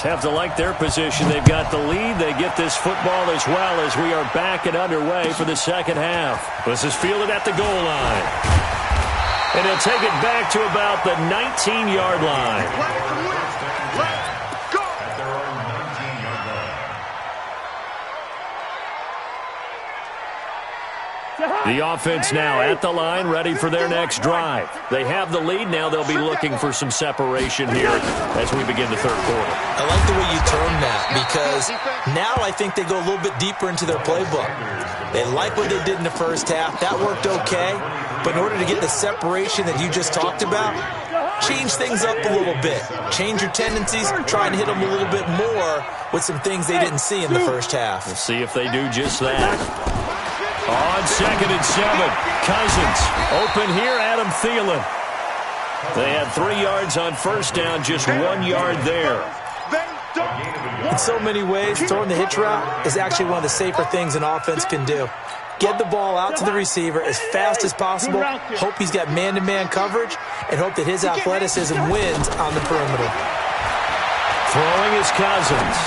have to like their position. They've got the lead. They get this football as well as we are back and underway for the second half. This is fielded at the goal line. And he'll take it back to about the 19-yard line. The offense now at the line, ready for their next drive. They have the lead. Now they'll be looking for some separation here as we begin the third quarter. I like the way you term that, because now I think they go a little bit deeper into their playbook. They like what they did in the first half. That worked okay. But in order to get the separation that you just talked about, change things up a little bit. Change your tendencies. Try and hit them a little bit more with some things they didn't see in the first half. We'll see if they do just that. On 2nd and 7, Cousins. Open here, Adam Thielen. They had 3 yards on first down, just 1 yard there. In so many ways, throwing the hitch route is actually one of the safer things an offense can do. Get the ball out to the receiver as fast as possible, hope he's got man-to-man coverage, and hope that his athleticism wins on the perimeter. Throwing is Cousins.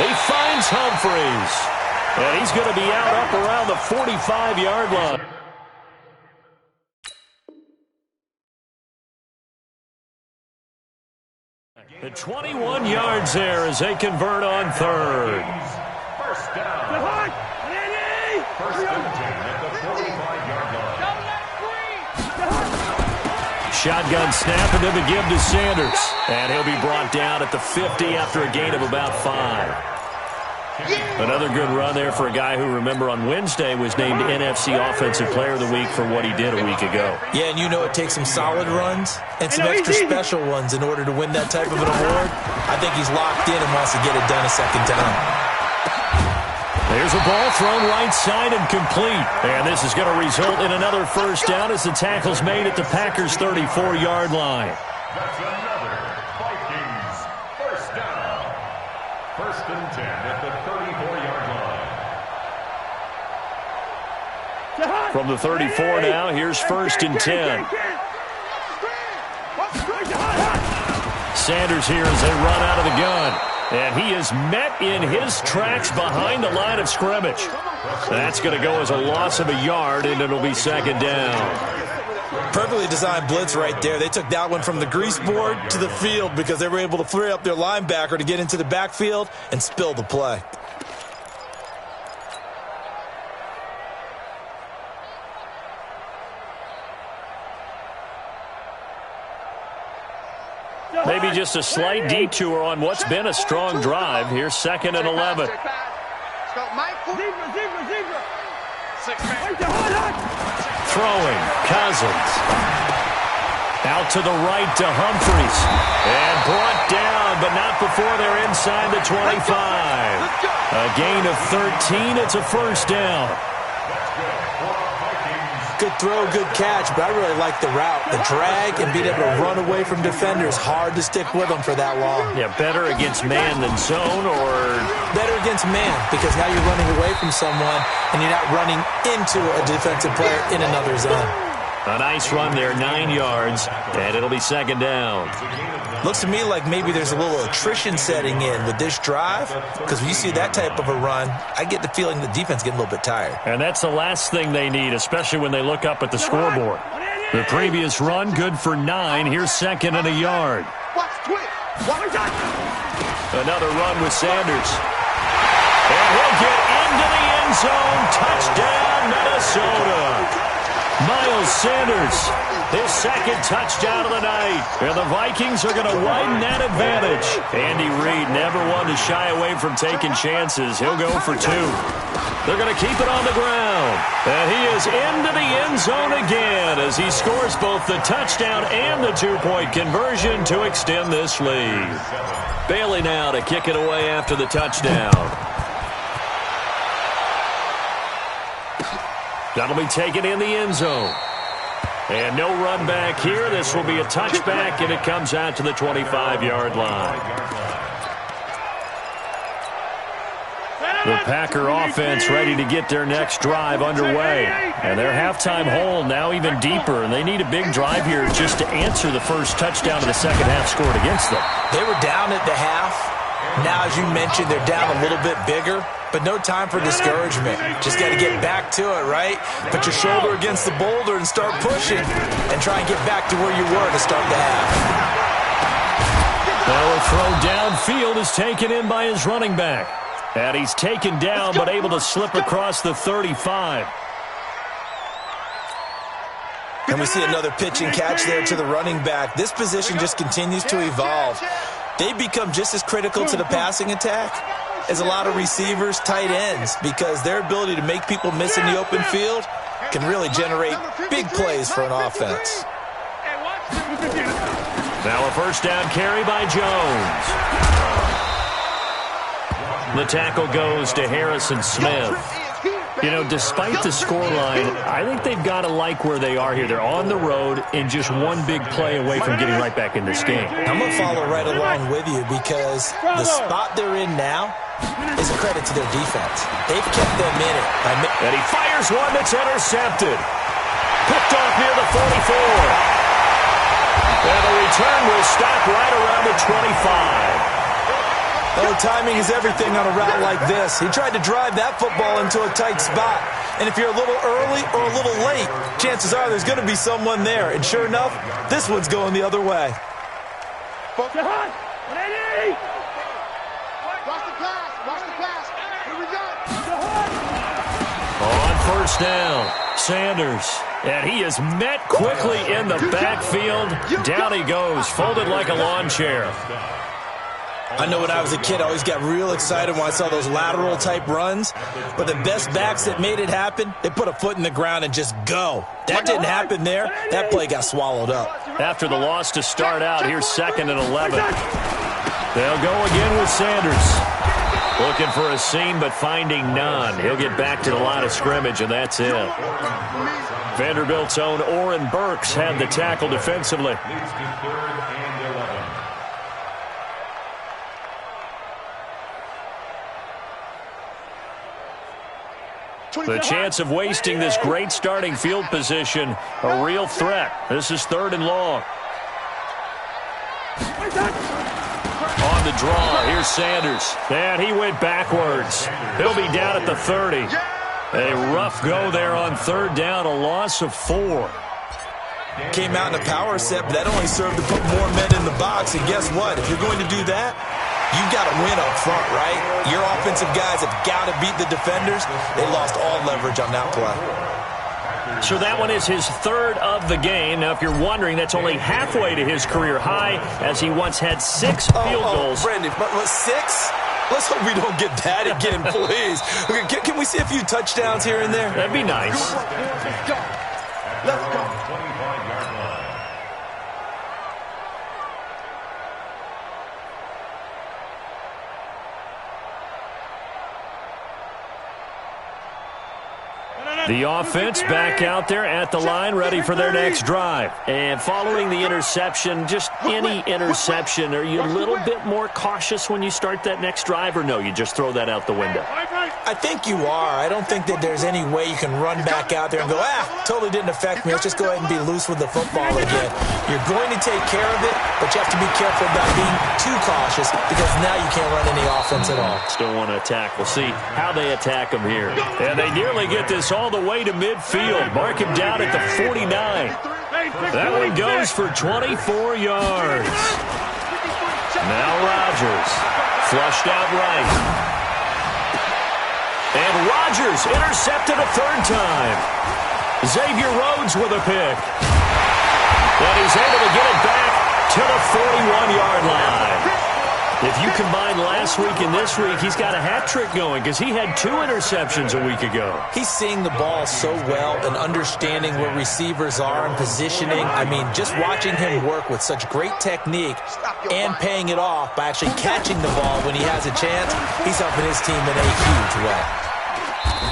He finds Humphries. And he's going to be out up around the 45-yard line. The 21 yards there as they convert on third. First down. First and 10 at the 45-yard line. Shotgun snap and then the give to Sanders. And he'll be brought down at the 50 after a gain of about 5. Another good run there for a guy who, remember, on Wednesday was named NFC Offensive Player of the Week for what he did a week ago. Yeah, and you know it takes some solid runs and some extra special ones in order to win that type of an award. I think he's locked in and wants to get it done a second time. There's a ball thrown right side and complete. And this is going to result in another first down as the tackle's made at the Packers' 34-yard line. That's another Vikings first down. First and 10 at the 34-yard line. From the 34 now, here's first and 10. Sanders here as they run out of the gun. And he is met in his tracks behind the line of scrimmage. That's going to go as a loss of a yard, and it'll be second down. Perfectly designed blitz right there. They took that one from the grease board to the field because they were able to free up their linebacker to get into the backfield and spill the play. Maybe just a slight detour on what's been a strong drive. Here's 2nd and 11. Throwing, Cousins. Out to the right to Humphries. And brought down, but not before they're inside the 25. A gain of 13. It's a first down. Good throw, good catch, but I really like the route. The drag and being able to run away from defenders, hard to stick with them for that long. Yeah, better against man than zone, or? Better against man, because now you're running away from someone and you're not running into a defensive player in another zone. A nice run there, 9 yards, and it'll be second down. Looks to me like maybe there's a little attrition setting in with this drive, because when you see that type of a run, I get the feeling the defense getting a little bit tired. And that's the last thing they need, especially when they look up at the scoreboard. The previous run, good for 9. Here's 2nd and a yard. Another run with Sanders. And he'll get into the end zone. Touchdown, Minnesota. Miles Sanders, his second touchdown of the night. And the Vikings are going to widen that advantage. Andy Reid never one to shy away from taking chances. He'll go for 2. They're going to keep it on the ground. And he is into the end zone again as he scores both the touchdown and the 2-point conversion to extend this lead. Bailey now to kick it away after the touchdown. That'll be taken in the end zone. And no run back here. This will be a touchback, and it comes out to the 25-yard line. The Packer offense ready to get their next drive underway. And their halftime hole now even deeper, and they need a big drive here just to answer the first touchdown of the second half scored against them. They were down as you mentioned, they're down a little bit bigger, but no time for discouragement. Just got to get back to it, right? Put your shoulder against the boulder and start pushing and try and get back to where you were to start the half. Well, a throw downfield is taken in by his running back. And he's taken down but able to slip across the 35. And we see another pitch and catch there to the running back. This position just continues to evolve. They become just as critical to the passing attack as a lot of receivers, tight ends, because their ability to make people miss in the open field can really generate big plays for an offense. Now a first down carry by Jones. The tackle goes to Harrison Smith. You know, despite the scoreline, I think they've got to like where they are here. They're on the road and just one big play away from getting right back in this game. I'm going to follow right along with you because the spot they're in now is a credit to their defense. They've kept them in it. And he fires one that's intercepted. Picked off near the 44. And the return will stop right around the 25. Oh, timing is everything on a route like this. He tried to drive that football into a tight spot. And if you're a little early or a little late, chances are there's going to be someone there. And sure enough, this one's going the other way. Watch the pass. Here we go. On first down, Sanders. And he is met quickly in the backfield. Down he goes, folded like a lawn chair. I know when I was a kid, I always got real excited when I saw those lateral-type runs. But the best backs that made it happen, they put a foot in the ground and just go. That didn't happen there. That play got swallowed up. After the loss to start out, here's 2nd and 11. They'll go again with Sanders. Looking for a seam, but finding none. He'll get back to the line of scrimmage, and that's it. Vanderbilt's own Oren Burks had the tackle defensively. The chance of wasting this great starting field position, a real threat. This is 3rd and long. On the draw, here's Sanders. And he went backwards. He'll be down at the 30. A rough go there on 3rd down, a loss of 4. Came out in a power set, but that only served to put more men in the box. And guess what? If you're going to do that, you've got to win up front, right? Your offensive guys have got to beat the defenders. They lost all leverage on that play. So that one is his 3rd of the game. Now, if you're wondering, that's only halfway to his career high, as he once had 6 field goals. Brandon, what, 6? Let's hope we don't get that again, please. Okay, can we see a few touchdowns here and there? That'd be nice. Let's go. The offense back out there at the line, ready for their next drive. And following the interception, just any interception, are you a little bit more cautious when you start that next drive, or no, you just throw that out the window? I think you are. I don't think that there's any way you can run back out there and go, totally didn't affect me. Let's just go ahead and be loose with the football again. You're going to take care of it, but you have to be careful about being too cautious because now you can't run any offense at all. Still want to attack. We'll see how they attack him here. And they nearly get this all the way to midfield. Mark him down at the 49. That one goes for 24 yards. Now Rodgers. Flushed out right. And Rodgers intercepted a 3rd time. Xavier Rhodes with a pick. And he's able to get it back to the 41-yard line. If you combine last week and this week, he's got a hat trick going because he had 2 interceptions a week ago. He's seeing the ball so well and understanding where receivers are and positioning. I mean, just watching him work with such great technique and paying it off by actually catching the ball when he has a chance, he's helping his team in a huge way.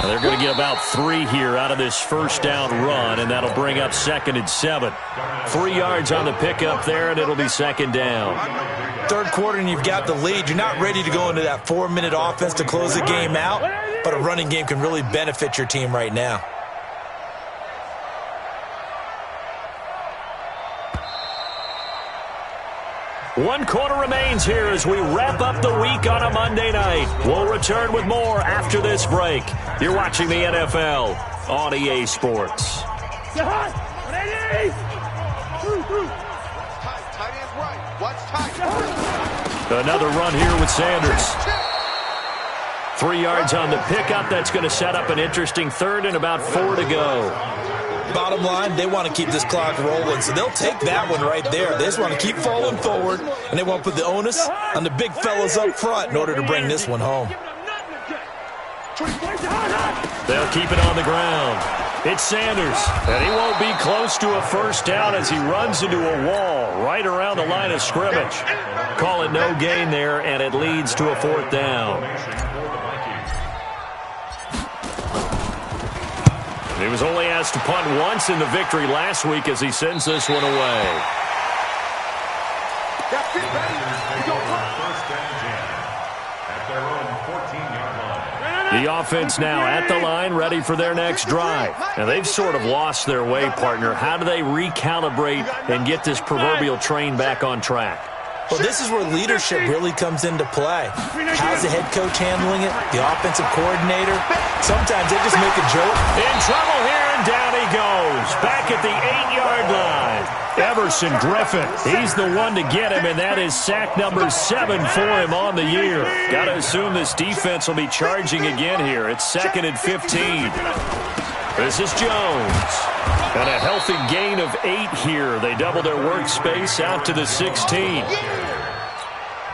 Now they're going to get about 3 here out of this first down run, and that'll bring up 2nd and 7. 3 yards on the pickup there, and it'll be 2nd down. 3rd quarter, and you've got the lead. You're not ready to go into that 4-minute offense to close the game out, but a running game can really benefit your team right now. 1 quarter remains here as we wrap up the week on a Monday night. We'll return with more after this break. You're watching the NFL on EA Sports. Another run here with Sanders. 3 yards on the pickup. That's going to set up an interesting third and about 4 to go. Bottom line, they want to keep this clock rolling, so they'll take that one right there. They just want to keep falling forward, and they want to put the onus on the big fellas up front in order to bring this one home. They'll keep it on the ground. It's Sanders, and he won't be close to a first down as he runs into a wall right around the line of scrimmage. Call it no gain there, and it leads to a 4th down. He was only asked to punt once in the victory last week as he sends this one away. The offense now at the line, ready for their next drive. Now, they've sort of lost their way, partner. How do they recalibrate and get this proverbial train back on track? Well, this is where leadership really comes into play. How's the head coach handling it? The offensive coordinator? Sometimes they just make a joke. In trouble here, and down he goes. Back at the 8-yard line. Everson Griffin, he's the one to get him, and that is sack number 7 for him on the year. Got to assume this defense will be charging again here. It's 2nd and 15. This is Jones. And a healthy gain of 8 here. They double their workspace out to the 16.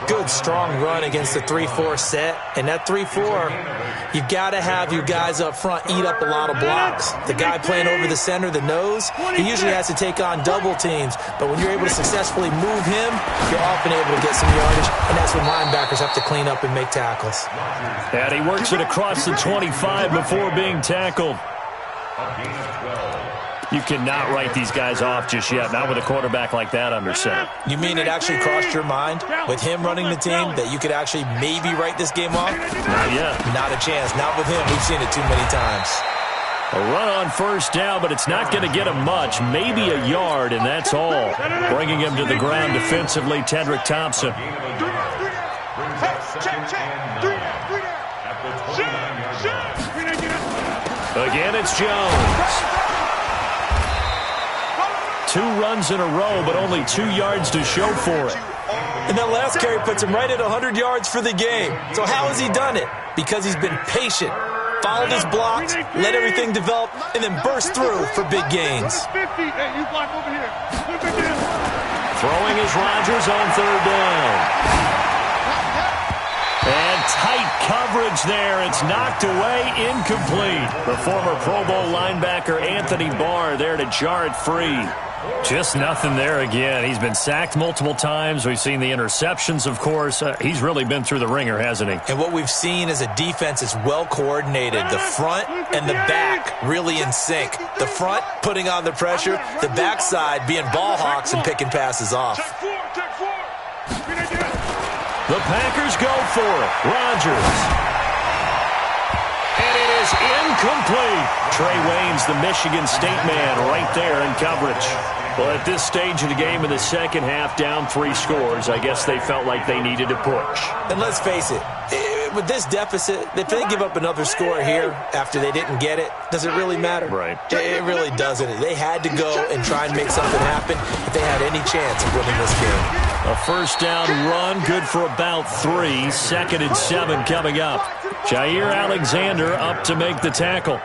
Good, strong run against the 3-4 set. And that 3-4, you've got to have your guys up front eat up a lot of blocks. The guy playing over the center, the nose, he usually has to take on double teams. But when you're able to successfully move him, you're often able to get some yardage. And that's when linebackers have to clean up and make tackles. And he works it across the 25 before being tackled. You cannot write these guys off just yet, not with a quarterback like that under center. You mean it actually crossed your mind with him running the team that you could actually maybe write this game off? Not yet. Not a chance. Not with him. We've seen it too many times. A run on first down, but it's not going to get him much. Maybe a yard, and that's all. Bringing him to the ground defensively, Tedrick Thompson. Again, it's Jones. 2 runs in a row, but only 2 yards to show for it. And that last carry puts him right at 100 yards for the game. So how has he done it? Because he's been patient, followed his blocks, let everything develop, and then burst through for big gains. Throwing is Rodgers on 3rd down. And tight coverage there. It's knocked away, incomplete. The former Pro Bowl linebacker Anthony Barr there to jar it free. Just nothing there again. He's been sacked multiple times. We've seen the interceptions, of course. He's really been through the ringer, hasn't he? And what we've seen is a defense that's well coordinated. The front and the back really in sync. The front putting on the pressure. The backside being ball hawks and picking passes off. The Packers go for it. Rodgers. And it is incomplete. Trey Waynes, the Michigan State man, right there in coverage. Well, at this stage of the game in the second half, down 3 scores, I guess they felt like they needed to push. And let's face it, with this deficit, if they give up another score here after they didn't get it, does it really matter? Right. It really doesn't. They had to go and try and make something happen if they had any chance of winning this game. A first down run, good for about 3. 2nd and 7 coming up. Jair Alexander up to make the tackle.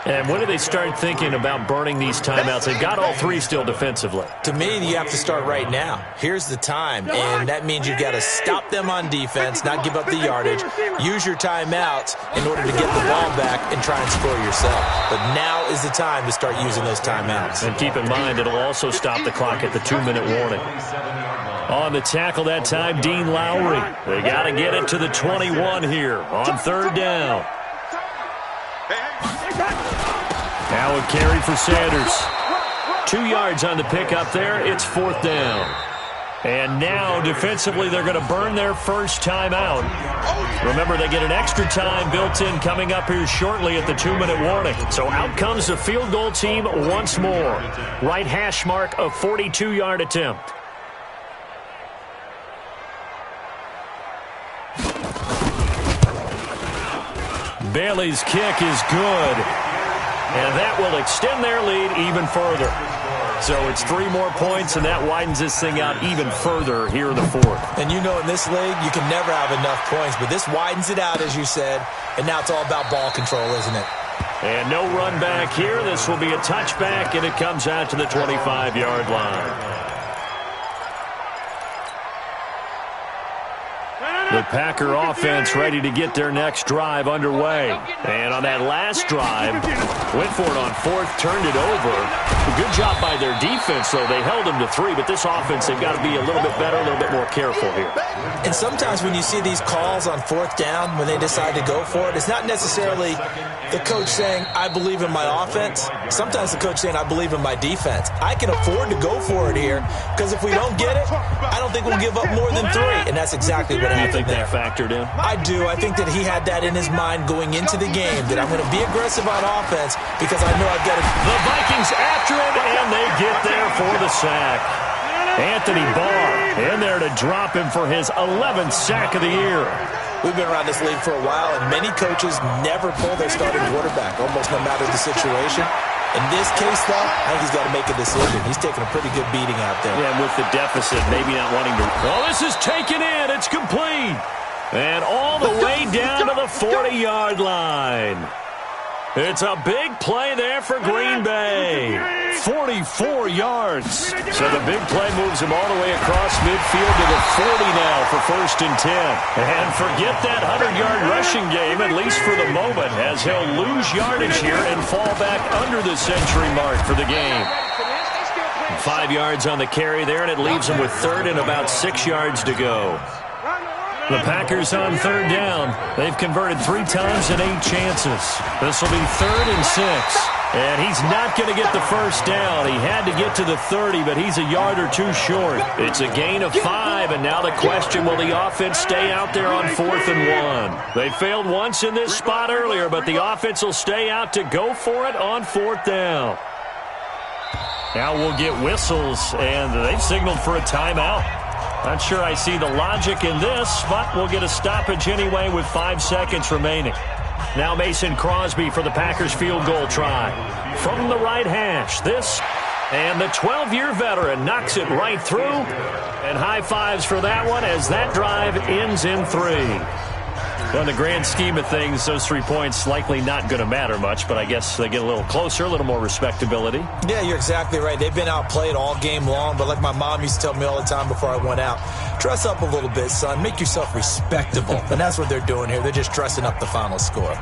And when do they start thinking about burning these timeouts? They've got all 3 still defensively. To me, you have to start right now. Here's the time, and that means you've got to stop them on defense, not give up the yardage, use your timeouts in order to get the ball back and try and score yourself. But now is the time to start using those timeouts. And keep in mind, it'll also stop the clock at the 2-minute warning. On the tackle that time, Dean Lowry. They got to get it to the 21 here on 3rd down. Now a carry for Sanders. 2 yards on the pickup there. It's 4th down. And now, defensively, they're going to burn their first time out. Remember, they get an extra time built in coming up here shortly at the 2-minute warning. So out comes the field goal team once more. Right hash mark, a 42-yard attempt. Bailey's kick is good, and that will extend their lead even further. So it's 3 more points, and that widens this thing out even further here in the fourth. And you know in this league, you can never have enough points, but this widens it out, as you said, and now it's all about ball control, isn't it? And no run back here. This will be a touchback, and it comes out to the 25-yard line. The Packer offense ready to get their next drive underway. And on that last drive, went for it on fourth, turned it over. Good job by their defense, though. They held them to 3, but this offense, they've got to be a little bit better, a little bit more careful here. And sometimes when you see these calls on fourth down, when they decide to go for it, it's not necessarily the coach saying, I believe in my offense. Sometimes the coach saying, I believe in my defense. I can afford to go for it here, because if we don't get it, I don't think we'll give up more than 3. And that's exactly what happened. You think that factored in? I do. I think that he had that in his mind going into the game, that I'm going to be aggressive on offense because I know I've got to. The Vikings after it, and they get there for the sack. Anthony Barr in there to drop him for his 11th sack of the year. We've been around this league for a while, and many coaches never pull their starting quarterback, almost no matter the situation. In this case, though, I think he's got to make a decision. He's taking a pretty good beating out there. Yeah, with the deficit, maybe not wanting to. Oh, this is taken in. It's complete. And all the way down to the 40-yard line. It's a big play there for Green Bay. 44 yards. So the big play moves him all the way across midfield to the 40 now for 1st and 10. And forget that 100-yard rushing game, at least for the moment, as he'll lose yardage here and fall back under the century mark for the game. 5 yards on the carry there, and it leaves him with 3rd and about 6 yards to go. The Packers on 3rd down. They've converted 3 times and 8 chances. This will be 3rd and 6. And he's not going to get the first down. He had to get to the 30, but he's a yard or 2 short. It's a gain of 5, and now the question, will the offense stay out there on 4th and 1? They failed once in this spot earlier, but the offense will stay out to go for it on 4th down. Now we'll get whistles, and they've signaled for a timeout. Not sure I see the logic in this, but we'll get a stoppage anyway with 5 seconds remaining. Now Mason Crosby for the Packers field goal try. From the right hash, this, and the 12-year veteran knocks it right through. And high fives for that one as that drive ends in 3. In the grand scheme of things, those 3 points likely not going to matter much, but I guess they get a little closer, a little more respectability. Yeah, you're exactly right. They've been outplayed all game long, but like my mom used to tell me all the time before I went out, dress up a little bit, son. Make yourself respectable. And that's what they're doing here. They're just dressing up the final score.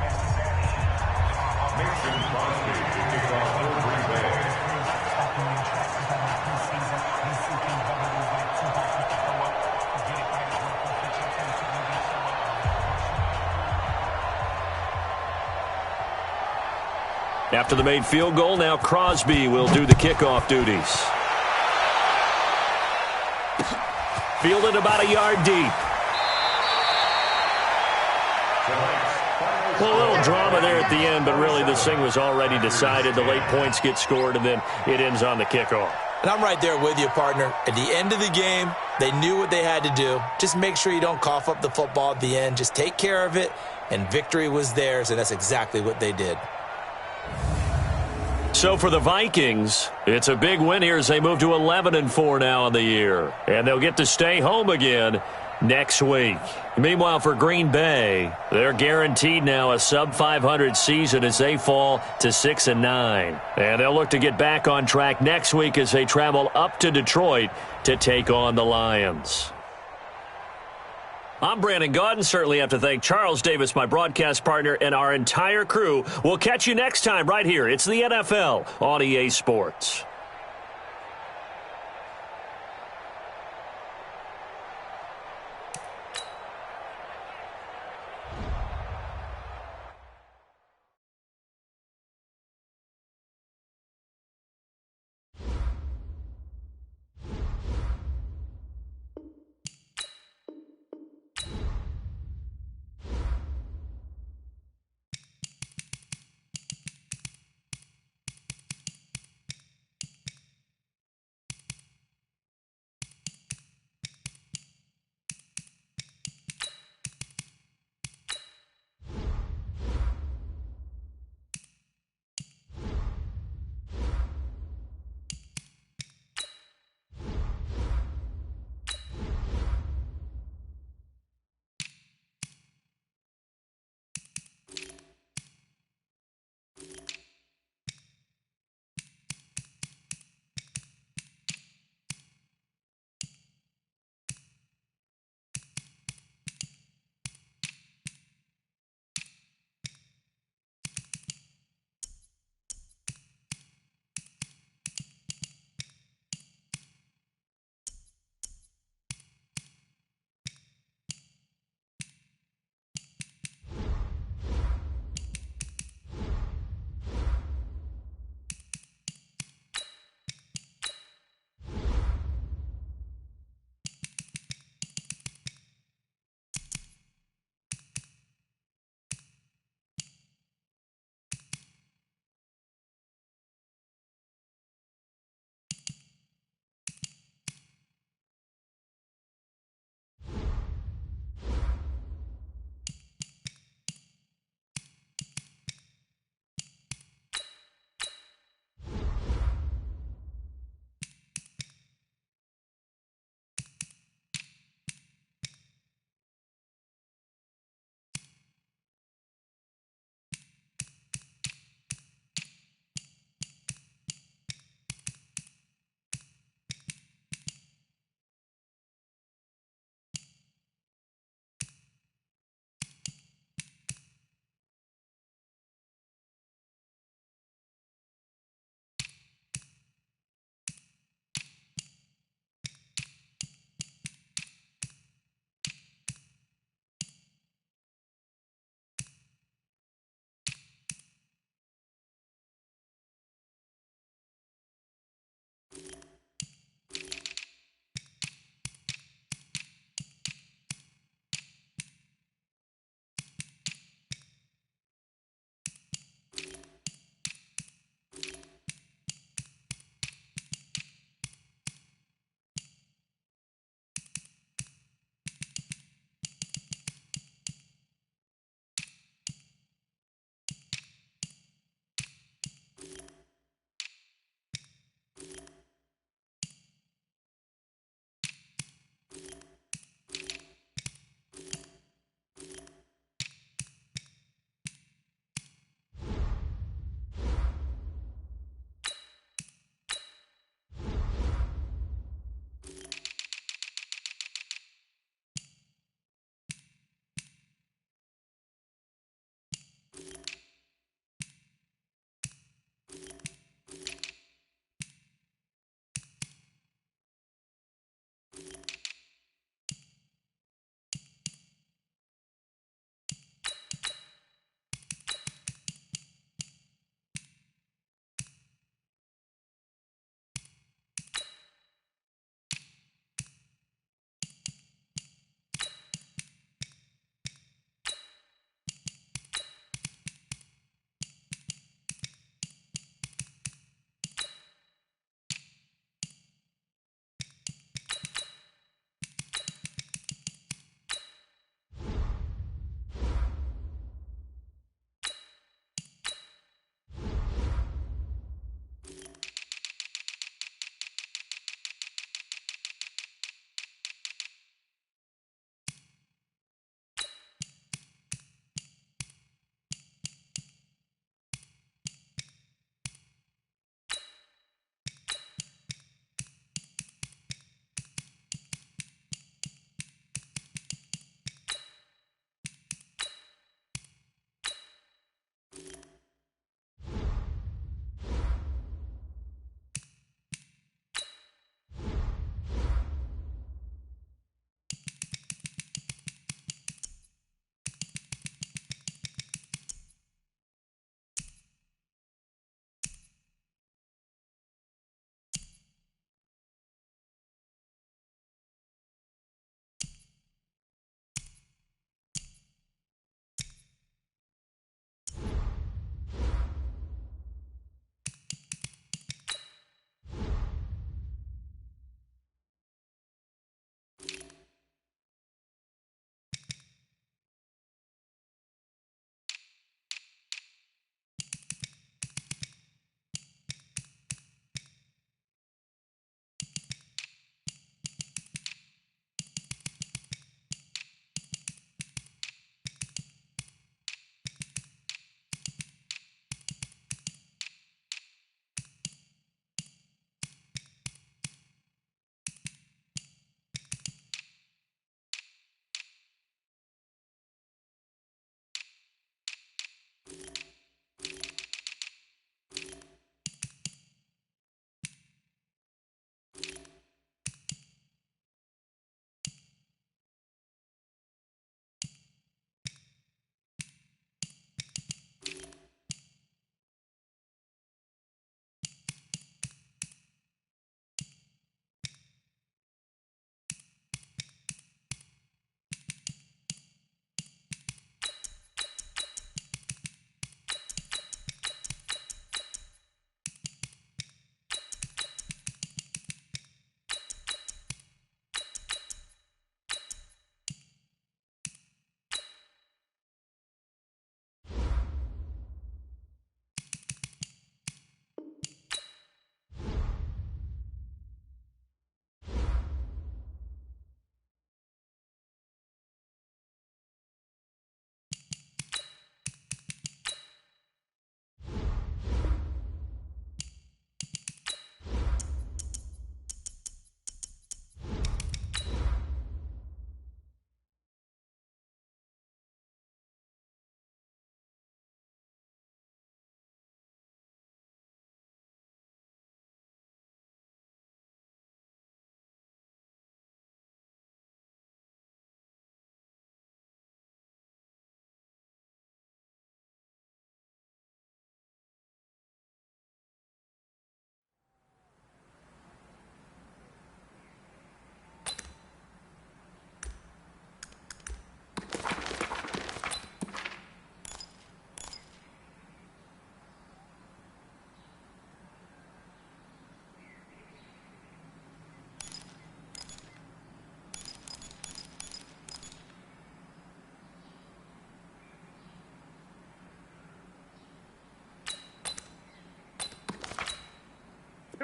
After the made field goal, now Crosby will do the kickoff duties. Fielded about a yard deep. Well, a little drama there at the end, but really this thing was already decided. The late points get scored, and then it ends on the kickoff. And I'm right there with you, partner. At the end of the game, they knew what they had to do. Just make sure you don't cough up the football at the end. Just take care of it, and victory was theirs, and that's exactly what they did. So for the Vikings, it's a big win here as they move to 11-4 now on the year. And they'll get to stay home again next week. Meanwhile, for Green Bay, they're guaranteed now a sub-500 season as they fall to 6-9. And they'll look to get back on track next week as they travel up to Detroit to take on the Lions. I'm Brandon Gaudin. Certainly have to thank Charles Davis, my broadcast partner, and our entire crew. We'll catch you next time right here. It's the NFL on EA Sports.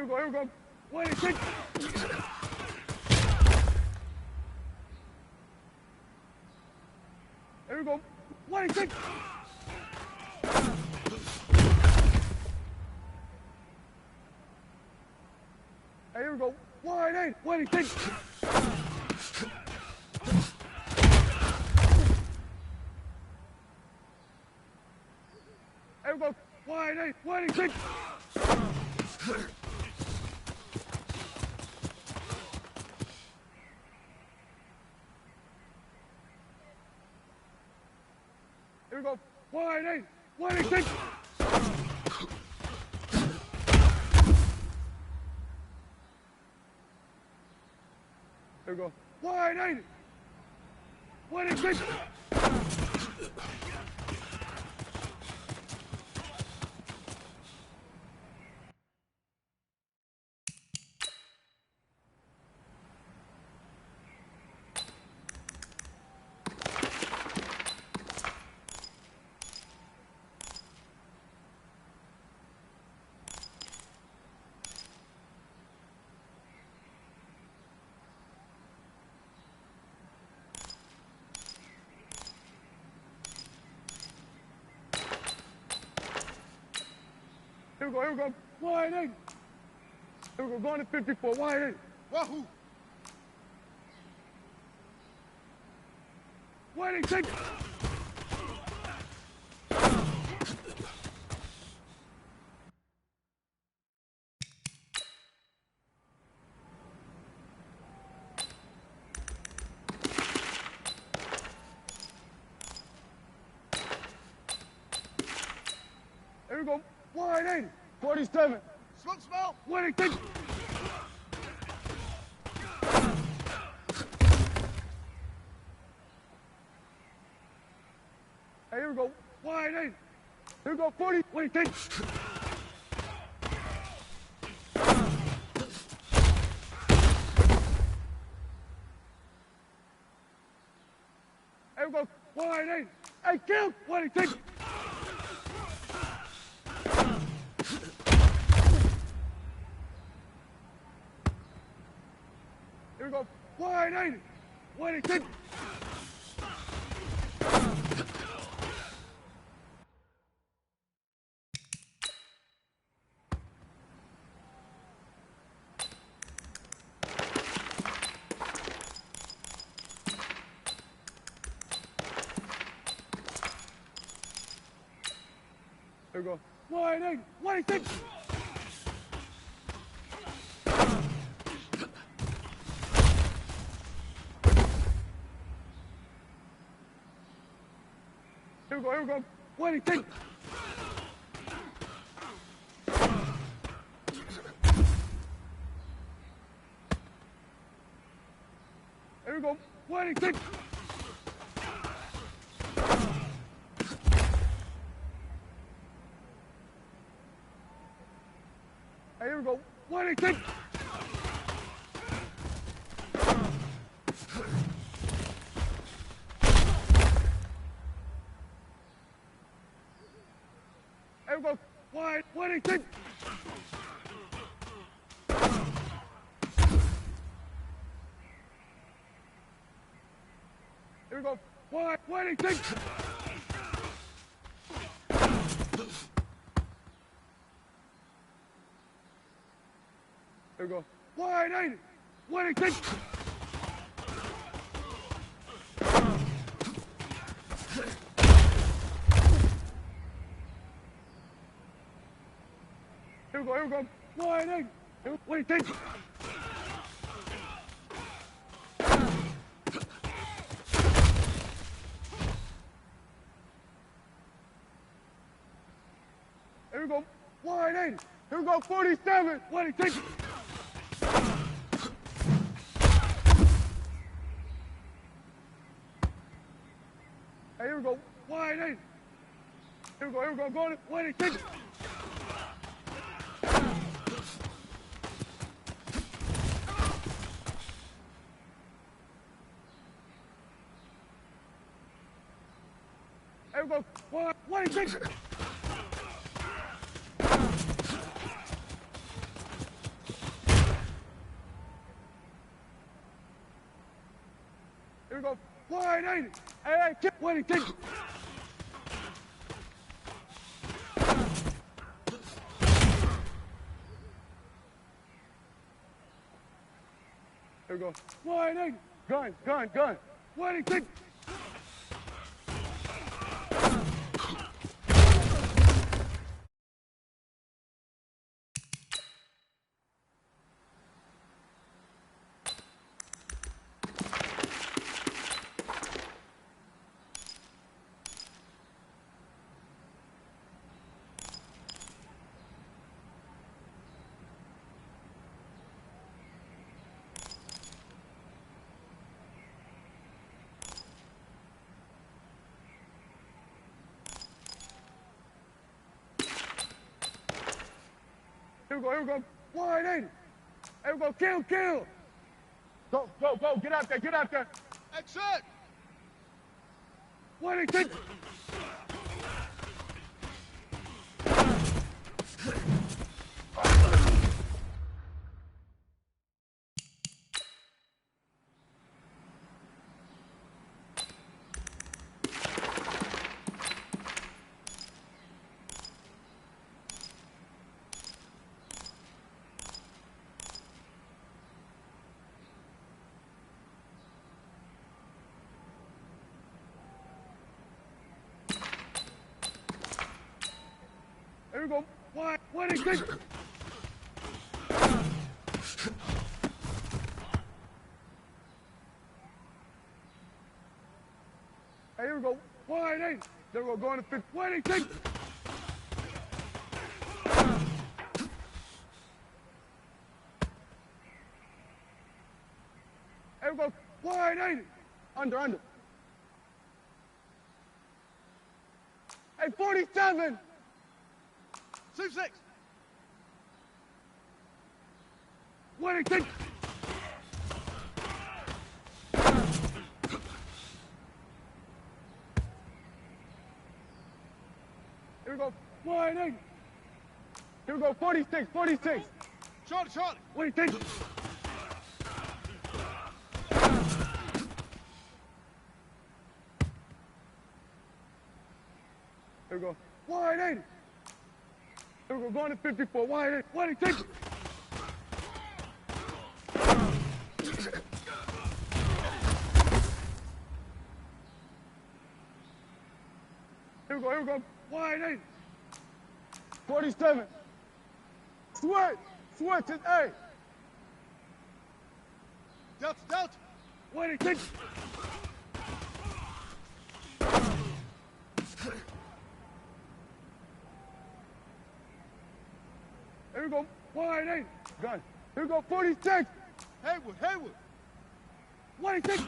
we go, here we go. 26. Here we go. 26. Hey, here we go. 1-8. 26. Here we go. 1-8. 26. Here we go. 1-8. 26. Here we go. 1-8. 26. Here we go, here we go. 1-8. Here we go, going to 54. 1-8. Wahoo! 1-8. Here we go. 1-8. 47. Smoke, smoke. 1-8. Hey, here we go. 1-8. Here we go. 40. 1-8. Here we go. 1-8. Hey, kill. 1-8. Here we go. 1-8. 1-8. Here we go. 1-8. 1-8. Here we go, here we go. 1-8. Here we go. 1-8. Hey, here we go. 1-8. Here we go. 1-8. Here we go. 1-8. Here we go. 1-8. 1-8. Here we go, here we go. 1-8. 1-8. Here we go. 1-8. Here we go. 47. 1-8. Hey, here we go. 1-8. Here we go, here we go. Going 1-8. Here we go. 1-8. Wide 80. Hey, kick. Wait, kick. Here we go. Wide 80. Gun. Wait, kick. Here we go. Wide 80. Here we go. Kill. Go. Get out there. Exit. Wide 80. Kick. Here we go. Wide 80. Kick. Hey, here we go. Wide 80. There we go. Going to 50. Wide 80. Kick. Here we go. Wide 80. Under. Hey, 47. 6. Wide 80. Kick. Here we go. Wide 80. Here we go. 46. Charlie. Wait, take. Here we go. Wide 80. Here we go. Going to 54. Wide 80. Wide 80. Take. Here we go. Wide 80. 47. Switch is A. Delta. Wide 80. Take. Here we go. Wide 80. Gun. Here we go. 46. Haywood. Wide 80.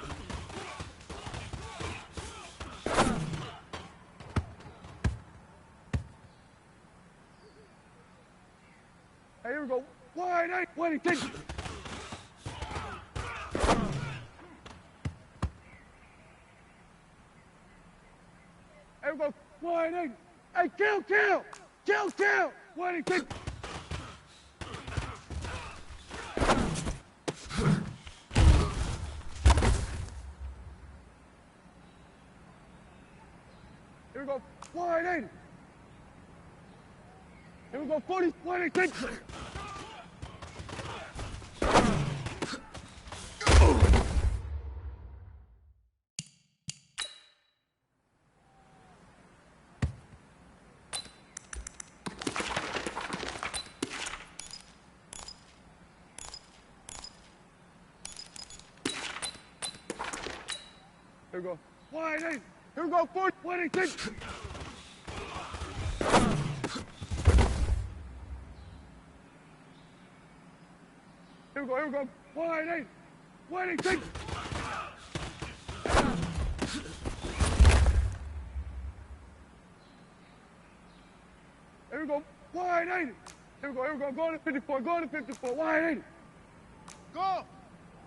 Hey, here we go. Wide 80. Wide 80. Take. Here we go. Wide 80. Hey, kill. Wide 80. Take. Here we go. Wide 80. Here we go. 40. Wide 80. Take. Here we go. Wide 80. Here we go. 40. Wide 80. Take. Here we go. Wide 80. Wide 80. Take. Here we go. Wide 80. Here we go. Going to 54. Wide 80. Go.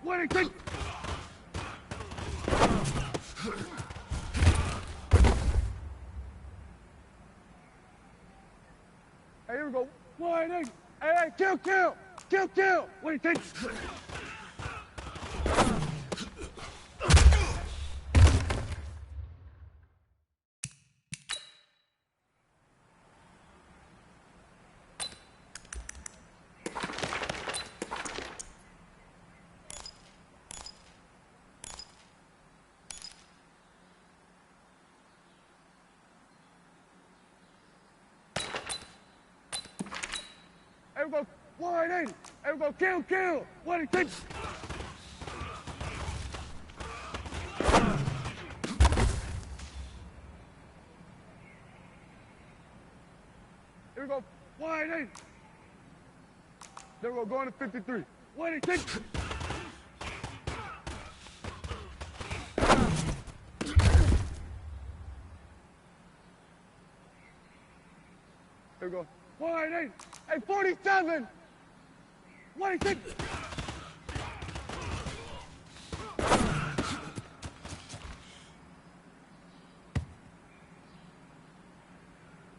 Wide 80. Take. Hey, here we go. Wide 80. Hey, kill. Wait, take. Here we go. 180. Here we go. Kill. 180. Here we go. 180. There we go. Going to 53. 180. Here we go. 180. Hey, 47. 180.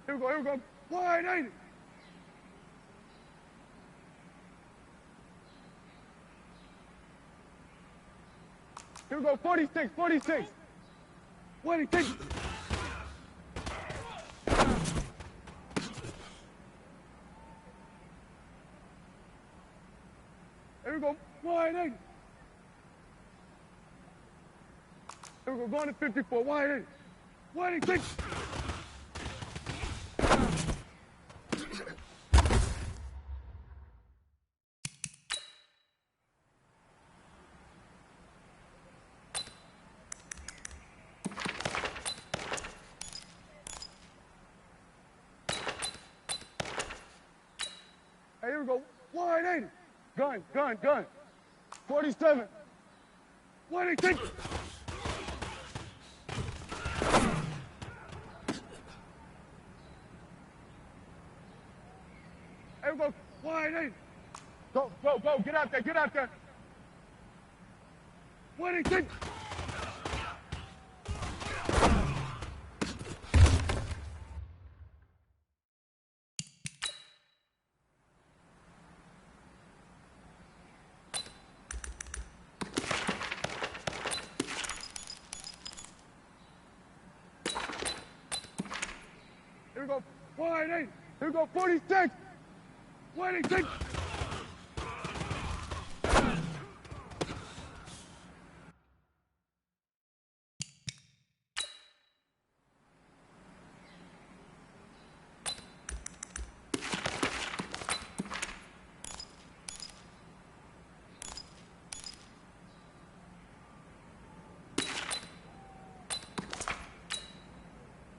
Here we go. 180. Here we go. 46. 180. Here we go. 180. Here we go. Going to 54. 180. 180. Hey, here we go. 180. Gun. 47. 180. Here we go. 180. Go. Get out there. 180. Here we go. 180. Here we go. 46. 180.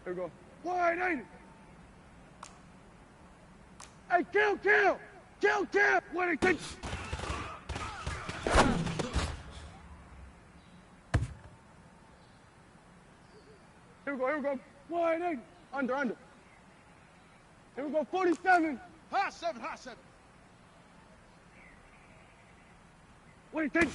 Here we go. 180. Hey, kill. 180. Here we go. 180. Under. Here we go. 47. Hot seven. 180.